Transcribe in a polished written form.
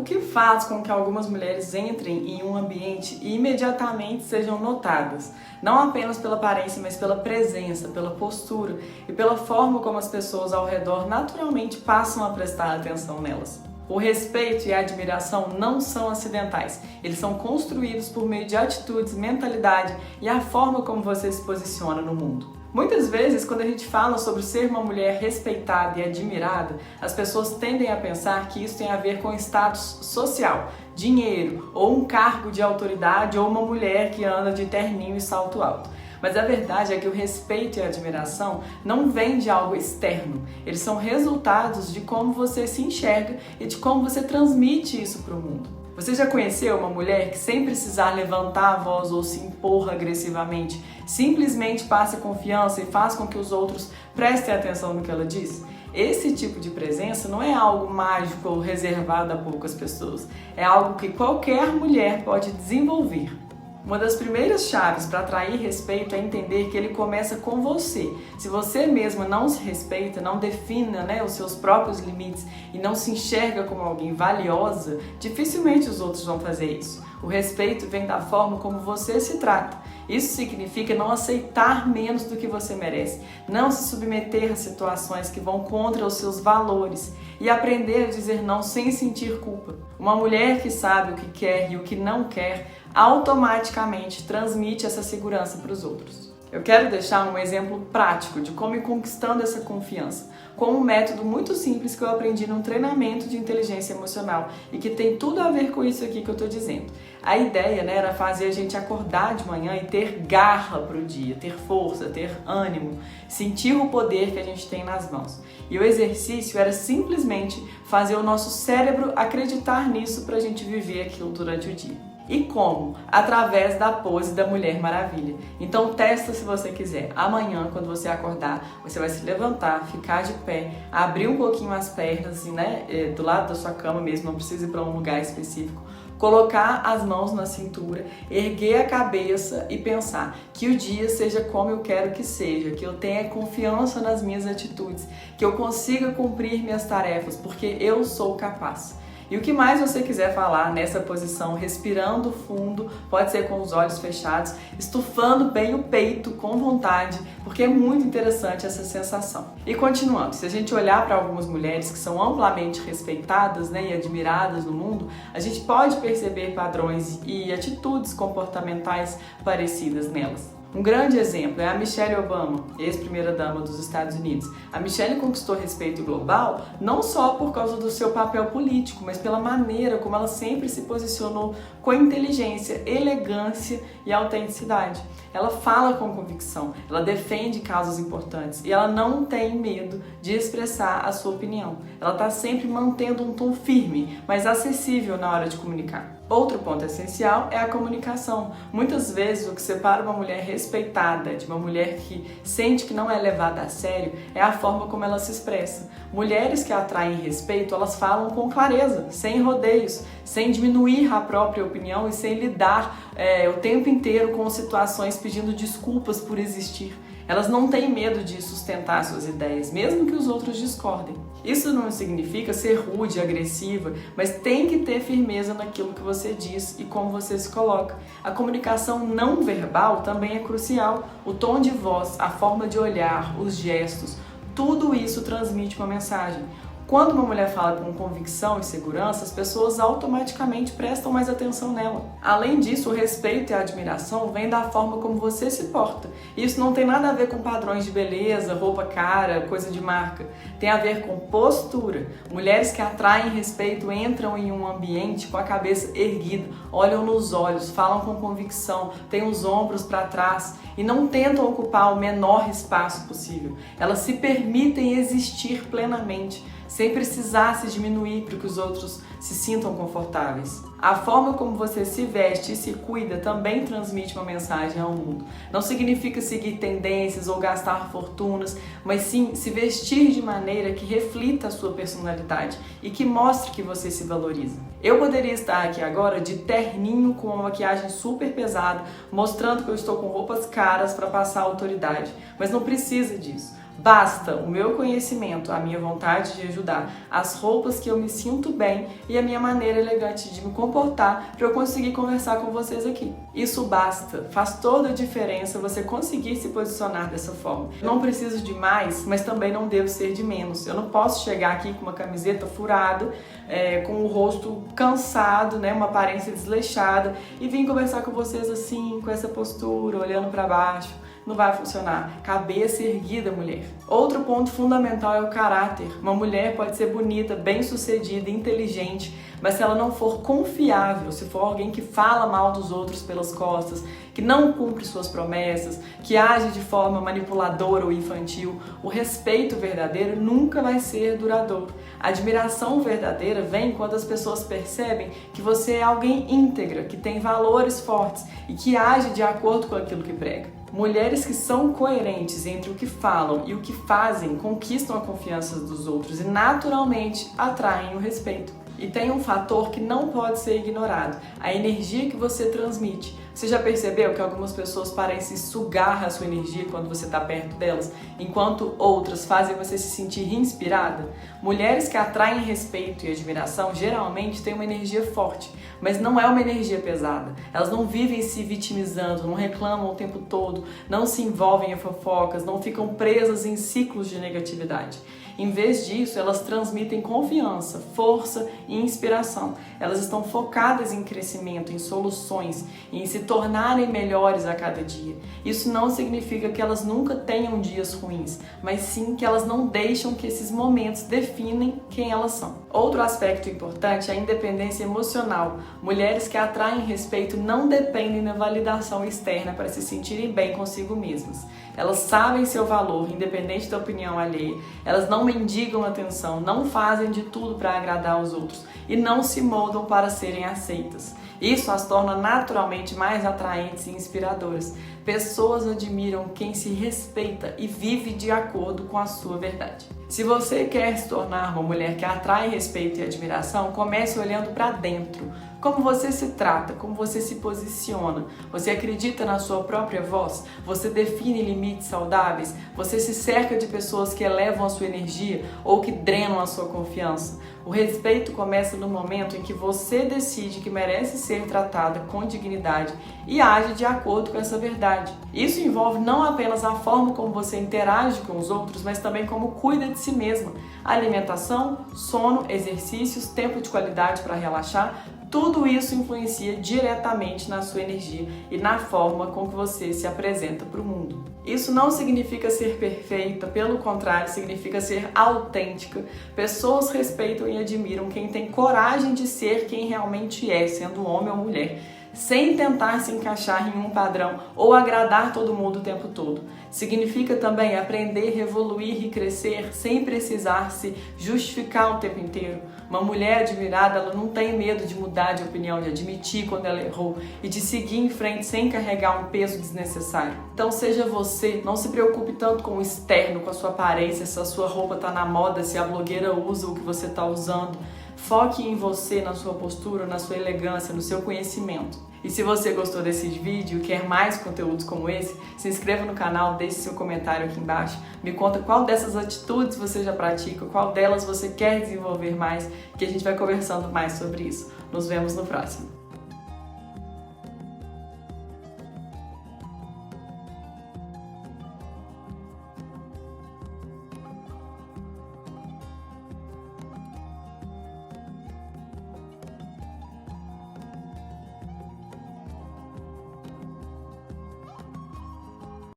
O que faz com que algumas mulheres entrem em um ambiente e imediatamente sejam notadas, não apenas pela aparência, mas pela presença, pela postura e pela forma como as pessoas ao redor naturalmente passam a prestar atenção nelas. O respeito e a admiração não são acidentais, eles são construídos por meio de atitudes, mentalidade e a forma como você se posiciona no mundo. Muitas vezes, quando a gente fala sobre ser uma mulher respeitada e admirada, as pessoas tendem a pensar que isso tem a ver com status social, dinheiro, ou um cargo de autoridade, ou uma mulher que anda de terninho e salto alto. Mas a verdade é que o respeito e a admiração não vêm de algo externo, eles são resultados de como você se enxerga e de como você transmite isso para o mundo. Você já conheceu uma mulher que, sem precisar levantar a voz ou se impor agressivamente, simplesmente passa confiança e faz com que os outros prestem atenção no que ela diz? Esse tipo de presença não é algo mágico ou reservado a poucas pessoas, é algo que qualquer mulher pode desenvolver. Uma das primeiras chaves para atrair respeito é entender que ele começa com você. Se você mesma não se respeita, não defina, os seus próprios limites e não se enxerga como alguém valiosa, dificilmente os outros vão fazer isso. O respeito vem da forma como você se trata. Isso significa não aceitar menos do que você merece, não se submeter a situações que vão contra os seus valores e aprender a dizer não sem sentir culpa. Uma mulher que sabe o que quer e o que não quer automaticamente transmite essa segurança para os outros. Eu quero deixar um exemplo prático de como ir conquistando essa confiança, com um método muito simples que eu aprendi num treinamento de inteligência emocional e que tem tudo a ver com isso aqui que eu estou dizendo. A ideia era fazer a gente acordar de manhã e ter garra para o dia, ter força, ter ânimo, sentir o poder que a gente tem nas mãos. E o exercício era simplesmente fazer o nosso cérebro acreditar nisso para a gente viver aquilo durante o dia. E como? Através da pose da Mulher Maravilha. Então testa se você quiser. Amanhã, quando você acordar, você vai se levantar, ficar de pé, abrir um pouquinho as pernas, assim, do lado da sua cama mesmo, não precisa ir para um lugar específico. Colocar as mãos na cintura, erguer a cabeça e pensar que o dia seja como eu quero que seja, que eu tenha confiança nas minhas atitudes, que eu consiga cumprir minhas tarefas, porque eu sou capaz. E o que mais você quiser falar nessa posição, respirando fundo, pode ser com os olhos fechados, estufando bem o peito com vontade, porque é muito interessante essa sensação. E continuando, se a gente olhar para algumas mulheres que são amplamente respeitadas e admiradas no mundo, a gente pode perceber padrões e atitudes comportamentais parecidas nelas. Um grande exemplo é a Michelle Obama, ex-primeira-dama dos Estados Unidos. A Michelle conquistou respeito global não só por causa do seu papel político, mas pela maneira como ela sempre se posicionou com inteligência, elegância e autenticidade. Ela fala com convicção, ela defende causas importantes e ela não tem medo de expressar a sua opinião. Ela está sempre mantendo um tom firme, mas acessível na hora de comunicar. Outro ponto essencial é a comunicação. Muitas vezes o que separa uma mulher respeitada de uma mulher que sente que não é levada a sério é a forma como ela se expressa. Mulheres que atraem respeito, elas falam com clareza, sem rodeios, sem diminuir a própria opinião e sem lidar o tempo inteiro com situações pedindo desculpas por existir. Elas não têm medo de sustentar suas ideias, mesmo que os outros discordem. Isso não significa ser rude, agressiva, mas tem que ter firmeza naquilo que você diz e como você se coloca. A comunicação não verbal também é crucial. O tom de voz, a forma de olhar, os gestos, tudo isso transmite uma mensagem. Quando uma mulher fala com convicção e segurança, as pessoas automaticamente prestam mais atenção nela. Além disso, o respeito e a admiração vêm da forma como você se porta. Isso não tem nada a ver com padrões de beleza, roupa cara, coisa de marca. Tem a ver com postura. Mulheres que atraem respeito entram em um ambiente com a cabeça erguida, olham nos olhos, falam com convicção, têm os ombros para trás e não tentam ocupar o menor espaço possível. Elas se permitem existir plenamente, sem precisar se diminuir para que os outros se sintam confortáveis. A forma como você se veste e se cuida também transmite uma mensagem ao mundo. Não significa seguir tendências ou gastar fortunas, mas sim se vestir de maneira que reflita a sua personalidade e que mostre que você se valoriza. Eu poderia estar aqui agora de terninho com uma maquiagem super pesada, mostrando que eu estou com roupas caras para passar autoridade, mas não precisa disso. Basta o meu conhecimento, a minha vontade de ajudar, as roupas que eu me sinto bem e a minha maneira elegante de me comportar para eu conseguir conversar com vocês aqui. Isso basta, faz toda a diferença você conseguir se posicionar dessa forma. Eu não preciso de mais, mas também não devo ser de menos. Eu não posso chegar aqui com uma camiseta furada, com o rosto cansado, né, uma aparência desleixada e vir conversar com vocês assim, com essa postura, olhando para baixo. Não vai funcionar. Cabeça erguida, mulher. Outro ponto fundamental é o caráter. Uma mulher pode ser bonita, bem-sucedida, inteligente, mas se ela não for confiável, se for alguém que fala mal dos outros pelas costas, que não cumpre suas promessas, que age de forma manipuladora ou infantil, o respeito verdadeiro nunca vai ser duradouro. A admiração verdadeira vem quando as pessoas percebem que você é alguém íntegra, que tem valores fortes e que age de acordo com aquilo que prega. Mulheres que são coerentes entre o que falam e o que fazem conquistam a confiança dos outros e naturalmente atraem o respeito. E tem um fator que não pode ser ignorado: a energia que você transmite. Você já percebeu que algumas pessoas parecem sugar a sua energia quando você está perto delas, enquanto outras fazem você se sentir inspirada? Mulheres que atraem respeito e admiração geralmente têm uma energia forte, mas não é uma energia pesada. Elas não vivem se vitimizando, não reclamam o tempo todo, não se envolvem em fofocas, não ficam presas em ciclos de negatividade. Em vez disso, elas transmitem confiança, força e inspiração. Elas estão focadas em crescimento, em soluções, em se tornarem melhores a cada dia. Isso não significa que elas nunca tenham dias ruins, mas sim que elas não deixam que esses momentos definem quem elas são. Outro aspecto importante é a independência emocional. Mulheres que atraem respeito não dependem da validação externa para se sentirem bem consigo mesmas. Elas sabem seu valor, independente da opinião alheia. Elas não mendigam atenção, não fazem de tudo para agradar os outros e não se moldam para serem aceitas. Isso as torna naturalmente mais atraentes e inspiradoras. Pessoas admiram quem se respeita e vive de acordo com a sua verdade. Se você quer se tornar uma mulher que atrai respeito e admiração, comece olhando para dentro. Como você se trata, como você se posiciona, você acredita na sua própria voz, você define limites saudáveis, você se cerca de pessoas que elevam a sua energia ou que drenam a sua confiança. O respeito começa no momento em que você decide que merece ser tratada com dignidade e age de acordo com essa verdade. Isso envolve não apenas a forma como você interage com os outros, mas também como cuida de si mesma. Alimentação, sono, exercícios, tempo de qualidade para relaxar, tudo isso influencia diretamente na sua energia e na forma com que você se apresenta para o mundo. Isso não significa ser perfeita, pelo contrário, significa ser autêntica. Pessoas respeitam e admiram quem tem coragem de ser quem realmente é, sendo homem ou mulher, sem tentar se encaixar em um padrão ou agradar todo mundo o tempo todo. Significa também aprender, evoluir e crescer sem precisar se justificar o tempo inteiro. Uma mulher admirada, ela não tem medo de mudar de opinião, de admitir quando ela errou e de seguir em frente sem carregar um peso desnecessário. Então seja você, não se preocupe tanto com o externo, com a sua aparência, se a sua roupa está na moda, se a blogueira usa o que você está usando. Foque em você, na sua postura, na sua elegância, no seu conhecimento. E se você gostou desse vídeo e quer mais conteúdos como esse, se inscreva no canal, deixe seu comentário aqui embaixo. Me conta qual dessas atitudes você já pratica, qual delas você quer desenvolver mais, que a gente vai conversando mais sobre isso. Nos vemos no próximo.